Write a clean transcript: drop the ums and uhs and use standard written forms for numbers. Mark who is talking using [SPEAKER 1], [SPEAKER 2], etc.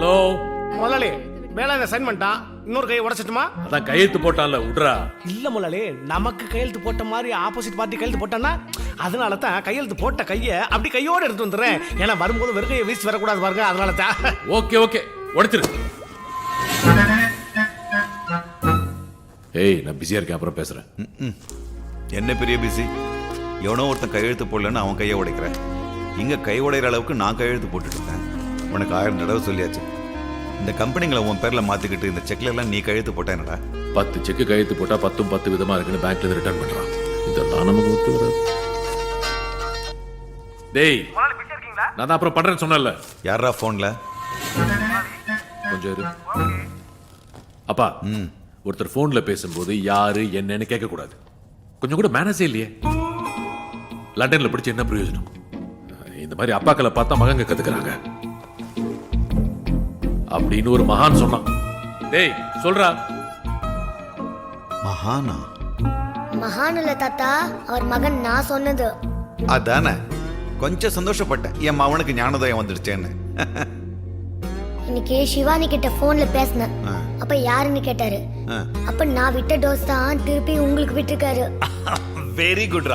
[SPEAKER 1] Hello.
[SPEAKER 2] முதலாளி வேலை sign பண்ணிட்டான். இன்னொரு கையை உடைச்சிட்டுமா?
[SPEAKER 1] அதான் கையெழுத்து போட்டான்ல, விட்றா.
[SPEAKER 2] இல்ல முதலாளி, நமக்கு கையெழுத்து போட்ட மாதிரி ஆப்போசிட் பார்ட்டி கையெழுத்து போட்டான்னா அதனால தான் கையெழுத்து போட்ட கையை அப்படி கையோட எடுத்து வந்துடுறேன். ஏன்னா வரும்போது வெறும் கையை வீசி வரக்கூடாது பாருங்க, அதனால தான்.
[SPEAKER 1] ஓகே ஓகே, உடைச்சிரு. ஏய், நான் பிஸியா இருக்கேன், அப்புறம் பேசுறேன்.
[SPEAKER 3] என்ன பெரிய பிஸி? எவனோ ஒருத்தன் கையெழுத்து போடலன்னு அவன் கையை உடைக்கிறேன். இங்கே கை உடைகிற அளவுக்கு நான் கையெழுத்து போட்டுட்டு இருக்கேன். உனக்கு 1000 தடவை சொல்லியாச்சு. இந்த கம்பெனிங்களை உன் பேரில் மாற்றிக்கிட்டு இந்த செக்ல எல்லாம் நீ கையெழுத்து போட்டேனடா.
[SPEAKER 1] 10 செக்கு கையெழுத்து போட்டா 10 விதமா இருக்குன்னு பேங்க்ல இருந்து ரிட்டர்ன் பண்றான். இதெல்லாம் நமக்கு ஒத்து வராது. டேய், நான் தான் அப்புறம் பண்றேன்னு சொன்னேன்ல.
[SPEAKER 3] யாரா ஃபோனில்?
[SPEAKER 1] கொஞ்சம் இரு. அப்பா, ஒருத்தர் போன்ல பேசும்போது யாரு என்னன்னு கேட்க கூடாது. கொஞ்சம் கூட மேனஸே இல்லையே. லண்டன்ல படிச்சு என்ன பிரயோஜனம்? இந்த மாதிரி அப்பாக்களை பார்த்தா மகங்க கத்துக்கிறாங்க அப்படின்னு ஒரு மகான் சொன்னான். டேய் சொல்றா.
[SPEAKER 3] மகானா?
[SPEAKER 4] மகான் இல்ல தாத்தா, அவர் மகன் நான் சொன்னது.
[SPEAKER 3] அதானே, கொஞ்சம் சந்தோஷப்பட்டேன் என் மகனுக்கு ஞானோதயம் வந்துடுச்சேன்னு.
[SPEAKER 4] இன்னைக்கு சிவானி கிட்ட போன்ல பேசினேன். அப்ப யாருன்னு கேட்டாரு. அப்ப நான் விட்ட டோஸ் தான் திருப்பி உங்களுக்கு விட்டுருக்காரு.
[SPEAKER 3] வெரி குட்ரா.